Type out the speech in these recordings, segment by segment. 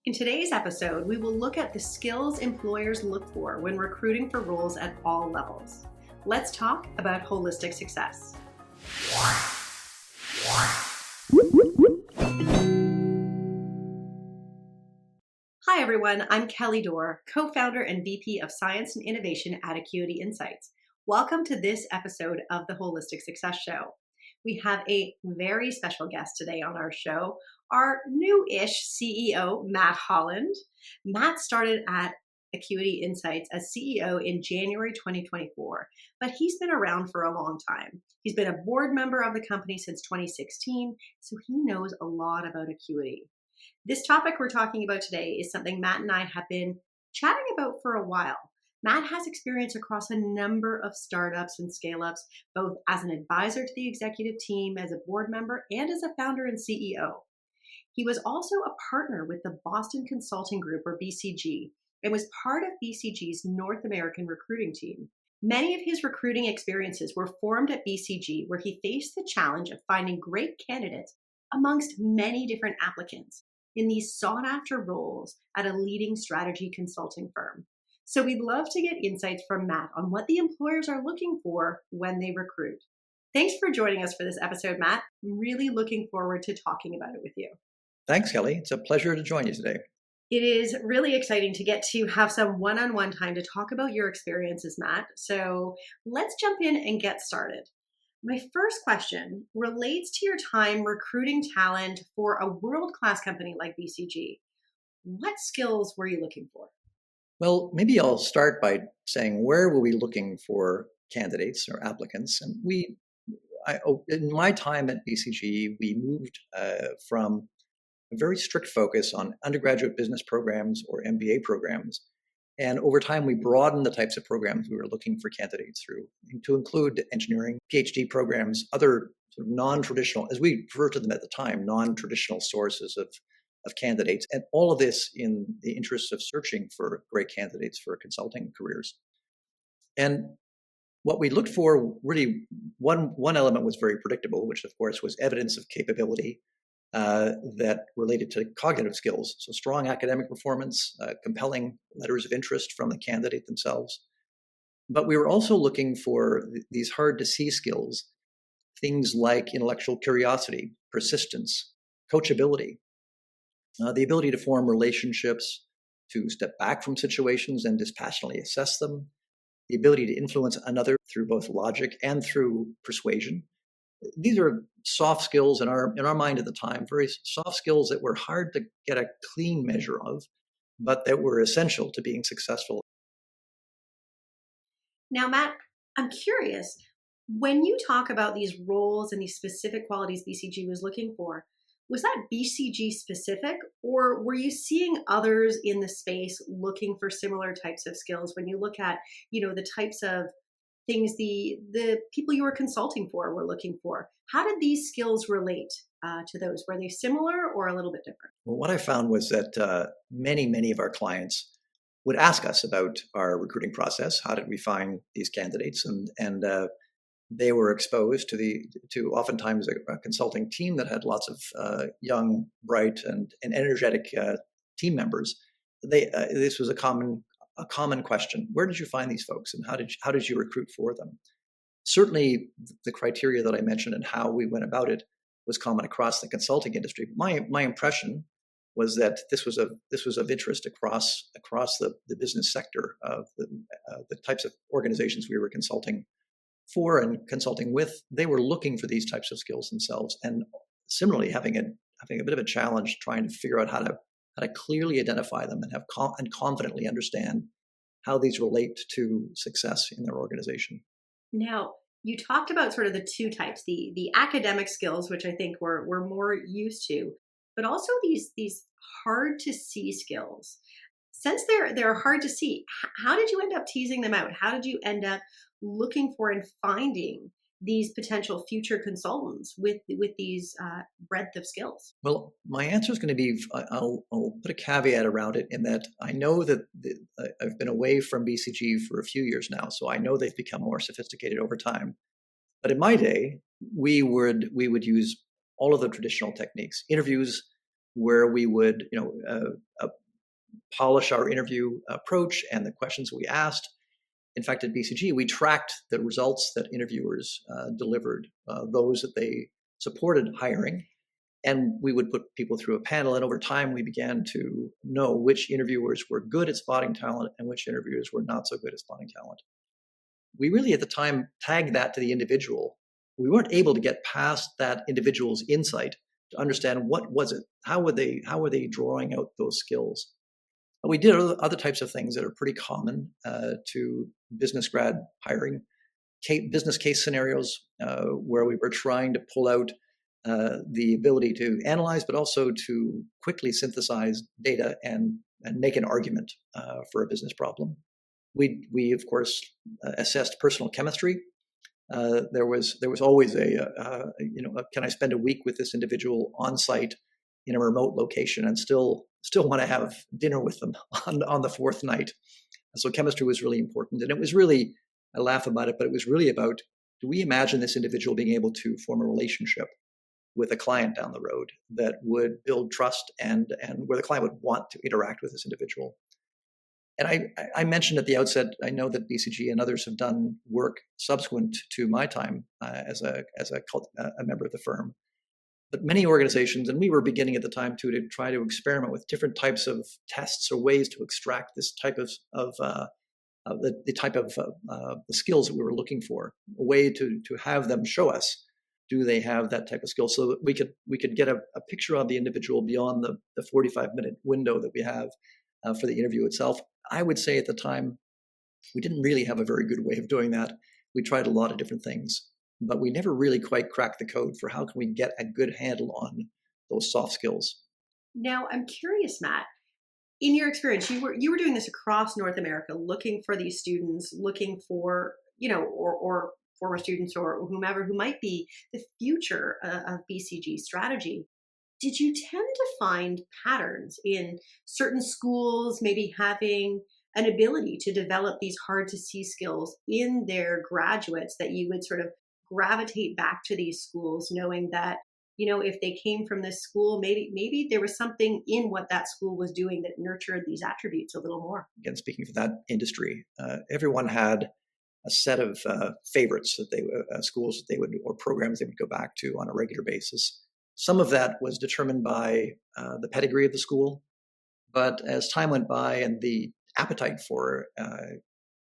In today's episode, we will look at the skills employers look for when recruiting for roles at all levels. Let's talk about holistic success. Hi, everyone. I'm Kelly Dore, co-founder and VP of Science and Innovation at Acuity Insights. Welcome to this episode of the Holistic Success Show. We have a very special guest today on our show, our new-ish CEO, Matt Holland. Matt started at Acuity Insights as CEO in January 2024, but he's been around for a long time. He's been a board member of the company since 2016, so he knows a lot about Acuity. This topic we're talking about today is something Matt and I have been chatting about for a while. Matt has experience across a number of startups and scale-ups, both as an advisor to the executive team, as a board member, and as a founder and CEO. He was also a partner with the Boston Consulting Group, or BCG, and was part of BCG's North American recruiting team. Many of his recruiting experiences were formed at BCG, where he faced the challenge of finding great candidates amongst many different applicants in these sought-after roles at a leading strategy consulting firm. So we'd love to get insights from Matt on what the employers are looking for when they recruit. Thanks for joining us for this episode, Matt. I'm really looking forward to talking about it with you. Thanks, Kelly. It's a pleasure to join you today. It is really exciting to get to have some one-on-one time to talk about your experiences, Matt. So let's jump in and get started. My first question relates to your time recruiting talent for a world-class company like BCG. What skills were you looking for? Well, maybe I'll start by saying, where were we looking for candidates or applicants? And in my time at BCG, we moved from a very strict focus on undergraduate business programs or MBA programs. And over time, we broadened the types of programs we were looking for candidates through to include engineering, PhD programs, other sort of non-traditional, as we referred to them at the time, non-traditional sources of candidates, and all of this in the interest of searching for great candidates for consulting careers. And what we looked for, really, one element was very predictable, which of course was evidence of capability that related to cognitive skills. So strong academic performance, compelling letters of interest from the candidate themselves. But we were also looking for these hard to see skills, things like intellectual curiosity, persistence, coachability, the ability to form relationships, to step back from situations and dispassionately assess them, the ability to influence another through both logic and through persuasion. These are soft skills in our mind at the time, very soft skills that were hard to get a clean measure of, but that were essential to being successful. Now, Matt, I'm curious, when you talk about these roles and these specific qualities BCG was looking for, was that BCG specific, or were you seeing others in the space looking for similar types of skills when you look at, the types of things the people you were consulting for were looking for? How did these skills relate to those? Were they similar or a little bit different? Well, what I found was that many of our clients would ask us about our recruiting process. How did we find these candidates? And they were exposed to oftentimes a consulting team that had lots of young, bright, and energetic team members. This was a common question. Where did you find these folks, and how did you recruit for them? Certainly, the criteria that I mentioned and how we went about it was common across the consulting industry. My impression was that this was of interest across the business sector of the types of organizations we were consulting for and consulting with. They were looking for these types of skills themselves, and similarly having a bit of a challenge trying to figure out how to clearly identify them and and confidently understand how these relate to success in their organization. Now, you talked about sort of the two types, the academic skills, which I think we're more used to, but also these hard to see skills. Since they're hard to see, how did you end up teasing them out? How did you end up looking for and finding these potential future consultants with these breadth of skills? Well, my answer is going to be, I'll put a caveat around it in that I know that I've been away from BCG for a few years now, so I know they've become more sophisticated over time. But in my day, we would use all of the traditional techniques: interviews, where we would, polish our interview approach and the questions we asked. In fact, at BCG, we tracked the results that interviewers delivered, those that they supported hiring, and we would put people through a panel. And over time, we began to know which interviewers were good at spotting talent and which interviewers were not so good at spotting talent. We really, at the time, tagged that to the individual. We weren't able to get past that individual's insight to understand what was it, how were they drawing out those skills. We did other types of things that are pretty common to business grad hiring, business case scenarios where we were trying to pull out the ability to analyze, but also to quickly synthesize data and make an argument for a business problem. We of course assessed personal chemistry. There was always can I spend a week with this individual on site in a remote location and still want to have dinner with them on the fourth night? So chemistry was really important, and it was really, I laugh about it, but it was really about, do we imagine this individual being able to form a relationship with a client down the road that would build trust and where the client would want to interact with this individual? And I mentioned at the outset, I know that BCG and others have done work subsequent to my time as a member of the firm. But many organizations, and we were beginning at the time too, to try to experiment with different types of tests or ways to extract this type of the type of the skills that we were looking for, a way to have them show us, do they have that type of skill, so that we could get a picture of the individual beyond the 45-minute window that we have for the interview itself. I would say at the time, we didn't really have a very good way of doing that. We tried a lot of different things, but we never really quite cracked the code for how can we get a good handle on those soft skills. Now, I'm curious, Matt, in your experience, you were doing this across North America, looking for these students, looking for, or former students or whomever who might be the future of BCG strategy. Did you tend to find patterns in certain schools maybe having an ability to develop these hard to see skills in their graduates, that you would sort of gravitate back to these schools knowing that, if they came from this school, maybe there was something in what that school was doing that nurtured these attributes a little more? Again, speaking for that industry, everyone had a set of favorites that schools that they would, or programs they would go back to on a regular basis. Some of that was determined by the pedigree of the school, but as time went by and the appetite for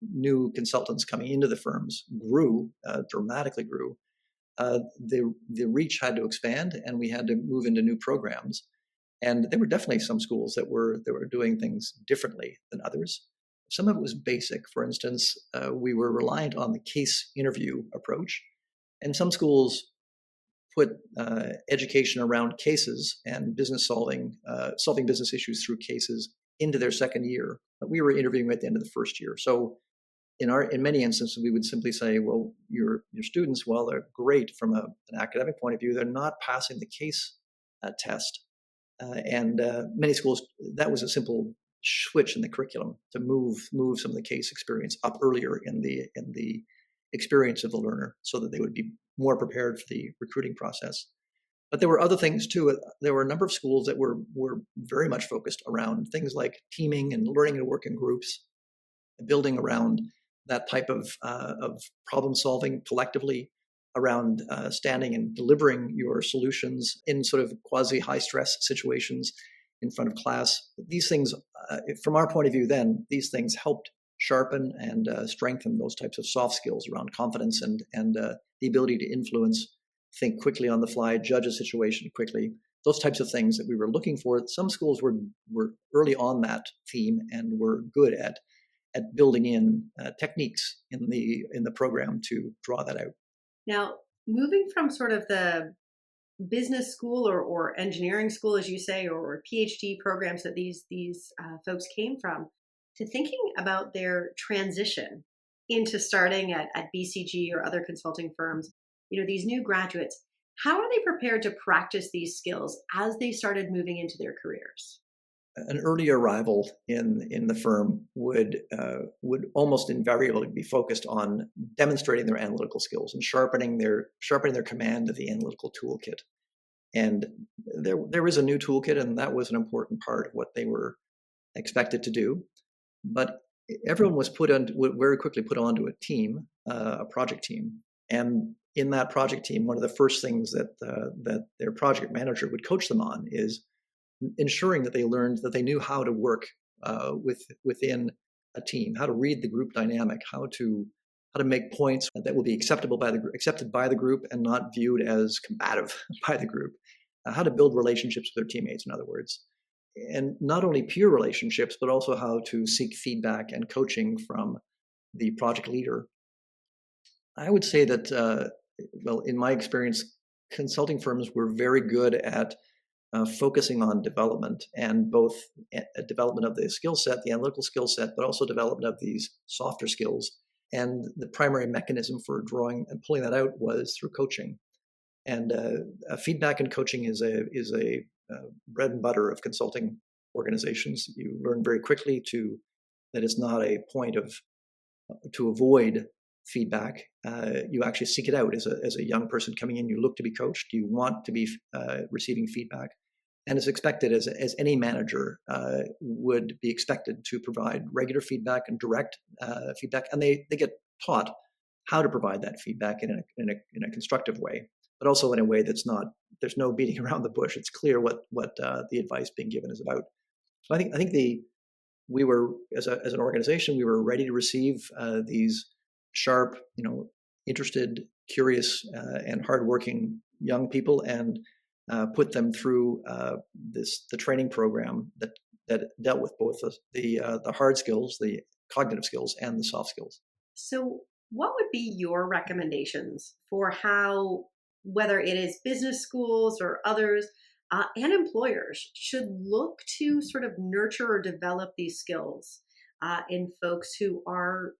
new consultants coming into the firms dramatically grew, the reach had to expand, and we had to move into new programs. And there were definitely some schools that were doing things differently than others. Some of it was basic. For instance, we were reliant on the case interview approach, and some schools put education around cases and business solving business issues through cases into their second year. But we were interviewing at the end of the first year. So in many instances, we would simply say, well, your students, while they're great from an academic point of view, they're not passing the case test. And many schools, that was a simple switch in the curriculum to move some of the case experience up earlier in the experience of the learner, so that they would be more prepared for the recruiting process. But there were other things too. There were a number of schools that were very much focused around things like teaming and learning to work in groups, building around that type of problem solving collectively, around standing and delivering your solutions in sort of quasi high stress situations in front of class. These things, from our point of view then, these things helped sharpen and strengthen those types of soft skills around confidence and the ability to influence, think quickly on the fly, judge a situation quickly. Those types of things that we were looking for. Some schools were early on that theme and were good at building in techniques in the program to draw that out. Now, moving from sort of the business school or engineering school, as you say, or PhD programs that these folks came from, to thinking about their transition into starting at BCG or other consulting firms, these new graduates, how are they prepared to practice these skills as they started moving into their careers? An early arrival in the firm would almost invariably be focused on demonstrating their analytical skills and sharpening their command of the analytical toolkit. And there is a new toolkit, and that was an important part of what they were expected to do. But everyone was very quickly put onto a team, a project team. And in that project team, one of the first things that their project manager would coach them on is ensuring that they knew how to work within a team, how to read the group dynamic, how to make points that will be accepted by the group and not viewed as combative by the group, how to build relationships with their teammates, in other words, and not only peer relationships, but also how to seek feedback and coaching from the project leader. I would say that, well, in my experience, consulting firms were very good at focusing on development, and both development of the skill set, the analytical skill set, but also development of these softer skills. And the primary mechanism for drawing and pulling that out was through coaching. And feedback and coaching is a bread and butter of consulting organizations. You learn very quickly that it's not a point to avoid feedback. You actually seek it out as a young person coming in. You look to be coached. You want to be receiving feedback, and it's expected as any manager would be expected to provide regular feedback and direct feedback, and they get taught how to provide that feedback in a constructive way, but also in a way there's no beating around the bush. It's clear what the advice being given is about. So I think we were, as an organization, we were ready to receive these sharp, interested, curious, and hardworking young people, and put them through the training program that dealt with both the hard skills, the cognitive skills, and the soft skills. So, what would be your recommendations for how, whether it is business schools or others, and employers should look to sort of nurture or develop these skills in folks who are,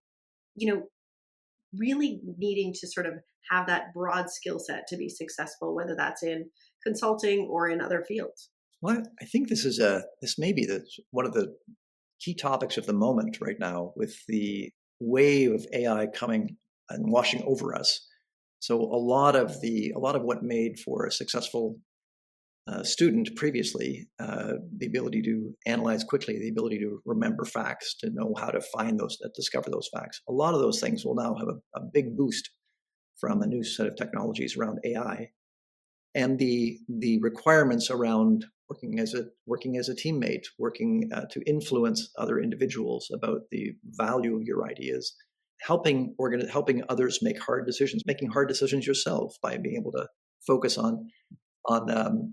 really needing to sort of have that broad skill set to be successful, whether that's in consulting or in other fields? Well, I think this may be one of the key topics of the moment right now, with the wave of AI coming and washing over us. So a lot of what made for a successful student previously, the ability to analyze quickly, the ability to remember facts, to know how to find those, discover those facts, a lot of those things will now have a big boost from a new set of technologies around AI, and the requirements around working as a teammate, working to influence other individuals about the value of your ideas, helping others make hard decisions, making hard decisions yourself by being able to focus on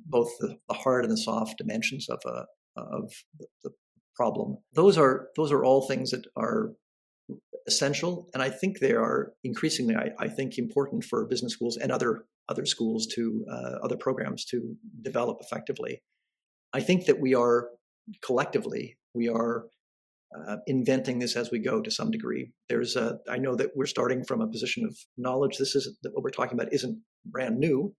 both the hard and the soft dimensions of the problem. Those are all things that are essential, and I think they are increasingly, I think, important for business schools and other schools to other programs to develop effectively. I think that we are collectively inventing this as we go to some degree. I know that we're starting from a position of knowledge. What we're talking about isn't brand new.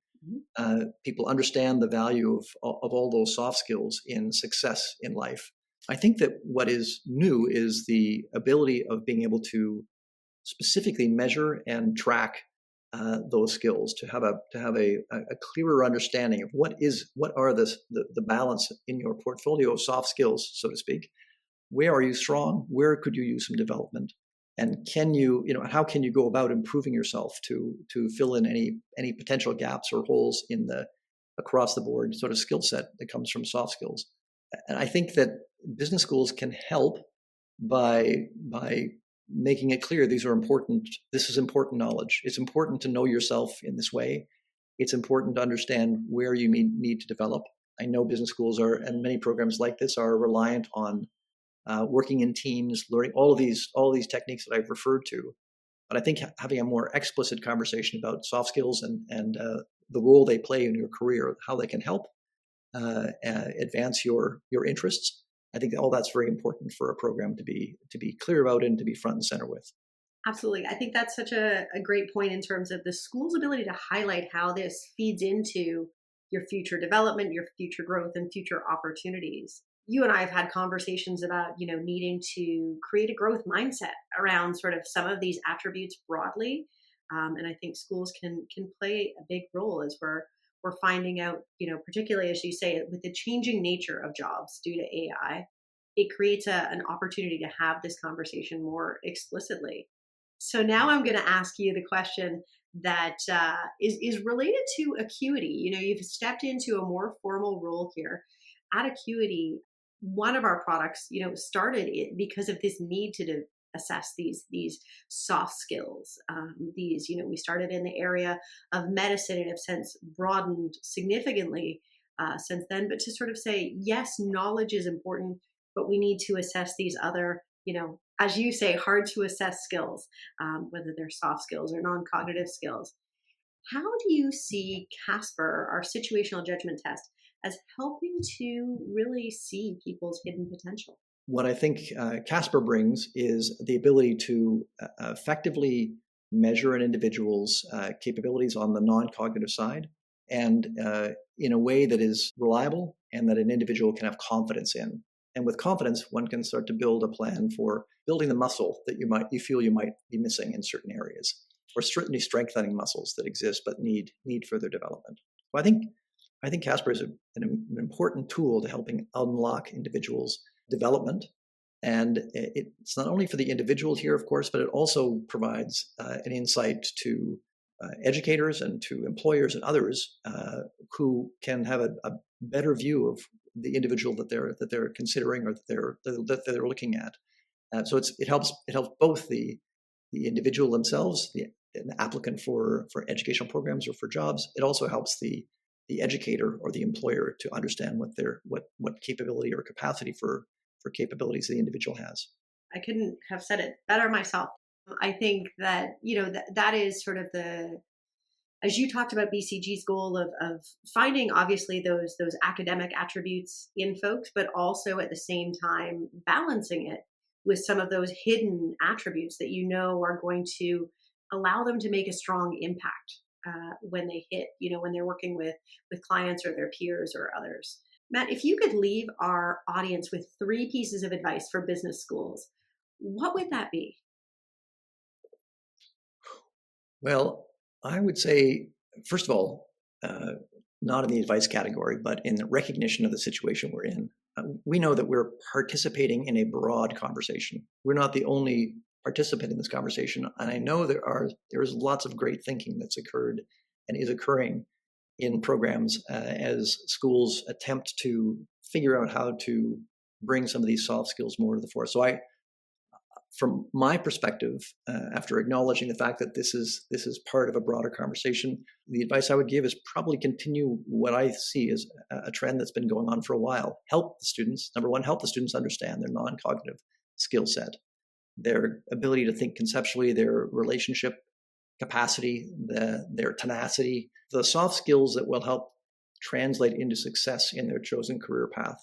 People understand the value of all those soft skills in success in life. I think that what is new is the ability of being able to specifically measure and track those skills, to have a clearer understanding of what are the balance in your portfolio of soft skills, so to speak. Where are you strong? Where could you use some development? And how can you go about improving yourself to fill in any potential gaps or holes in the across the board sort of skill set that comes from soft skills? And I think that business schools can help by making it clear these are important. This is important knowledge. It's important to know yourself in this way. It's important to understand where you need to develop. I know business schools and many programs like this are reliant on working in teams, learning all of these techniques that I've referred to. But I think having a more explicit conversation about soft skills and the role they play in your career, how they can help advance your interests, I think all that's very important for a program to be clear about and to be front and center with. Absolutely. I think that's such a great point in terms of the school's ability to highlight how this feeds into your future development, your future growth, and future opportunities. You and I have had conversations about, needing to create a growth mindset around sort of some of these attributes broadly. And I think schools can play a big role as we're we're finding out, particularly as you say, with the changing nature of jobs due to AI, it creates an opportunity to have this conversation more explicitly. So now I'm going to ask you the question that is related to Acuity. You've stepped into a more formal role here at Acuity. One of our products, started it because of this need to assess these soft skills. We started in the area of medicine and have since broadened significantly since then. But to sort of say, yes, knowledge is important, but we need to assess these other, as you say, hard to assess skills, whether they're soft skills or non-cognitive skills. How do you see Casper, our situational judgment test, as helping to really see people's hidden potential? What I think Casper brings is the ability to effectively measure an individual's capabilities on the non-cognitive side, and in a way that is reliable and that an individual can have confidence in. And with confidence, one can start to build a plan for building the muscle that you feel you might be missing in certain areas, or certainly strengthening muscles that exist but need further development. So I think Casper is an important tool to helping unlock individuals' development. And it's not only for the individual here, of course, but it also provides an insight to educators and to employers and others who can have a better view of the individual that they're considering or that they're looking at. So it helps both the individual themselves, an applicant for educational programs or for jobs. It also helps the educator or the employer to understand what capability or capacity for capabilities the individual has. I couldn't have said it better myself. I think that, that is sort of as you talked about BCG's goal of finding obviously those academic attributes in folks, but also at the same time balancing it with some of those hidden attributes that are going to allow them to make a strong impact when they hit, when they're working with clients or their peers or others. Matt, if you could leave our audience with 3 pieces of advice for business schools, what would that be? Well, I would say, first of all, not in the advice category, but in the recognition of the situation we're in. We know that we're participating in a broad conversation. We're not the only participant in this conversation. And I know there's lots of great thinking that's occurred and is occurring in programs as schools attempt to figure out how to bring some of these soft skills more to the fore. So from my perspective, after acknowledging the fact that this is part of a broader conversation, the advice I would give is probably continue what I see as a trend that's been going on for a while. Help the students. Number one, help the students understand their non-cognitive skill set, their ability to think conceptually, their relationship capacity, their tenacity, the soft skills that will help translate into success in their chosen career path.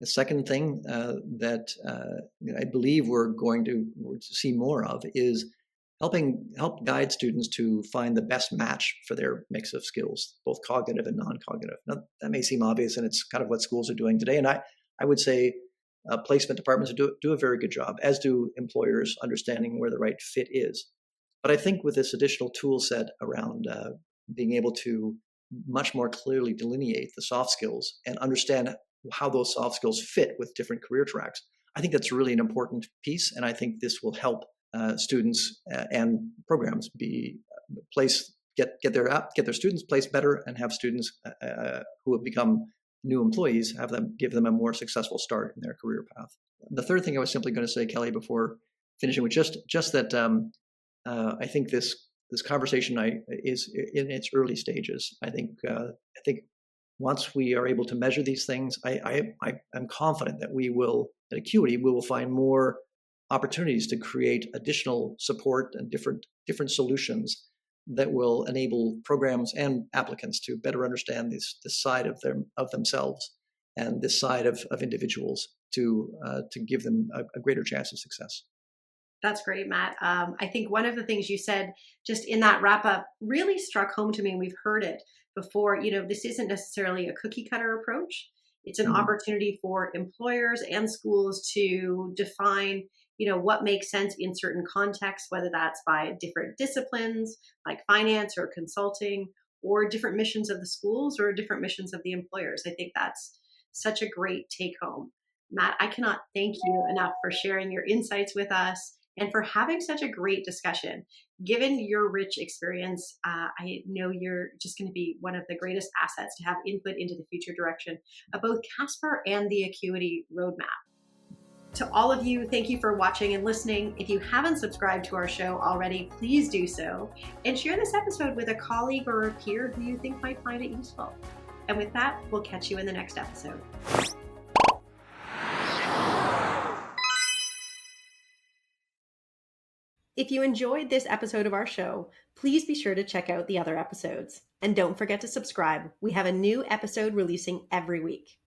The second thing that I believe we're going to see more of is help guide students to find the best match for their mix of skills, both cognitive and non-cognitive. Now, that may seem obvious, and it's kind of what schools are doing today. And I would say placement departments do a very good job, as do employers, understanding where the right fit is. But I think with this additional tool set around being able to much more clearly delineate the soft skills and understand how those soft skills fit with different career tracks, I think that's really an important piece. And I think this will help students and programs get their students placed better, and have students who have become new employees, give them a more successful start in their career path. The third thing I was simply going to say, Kelly, before finishing, with just that I think this conversation is in its early stages. I think once we are able to measure these things, I'm confident that at Acuity, we will find more opportunities to create additional support and different solutions that will enable programs and applicants to better understand this side of themselves and this side of individuals to give them a greater chance of success. That's great, Matt. I think one of the things you said just in that wrap up really struck home to me, and we've heard it before. This isn't necessarily a cookie cutter approach. It's an opportunity for employers and schools to define, what makes sense in certain contexts, whether that's by different disciplines like finance or consulting, or different missions of the schools or different missions of the employers. I think that's such a great take home. Matt, I cannot thank you enough for sharing your insights with us and for having such a great discussion. Given your rich experience, I know you're just going to be one of the greatest assets to have input into the future direction of both Casper and the Acuity roadmap. To all of you, thank you for watching and listening. If you haven't subscribed to our show already, please do so and share this episode with a colleague or a peer who you think might find it useful. And with that, we'll catch you in the next episode. If you enjoyed this episode of our show, please be sure to check out the other episodes. And don't forget to subscribe. We have a new episode releasing every week.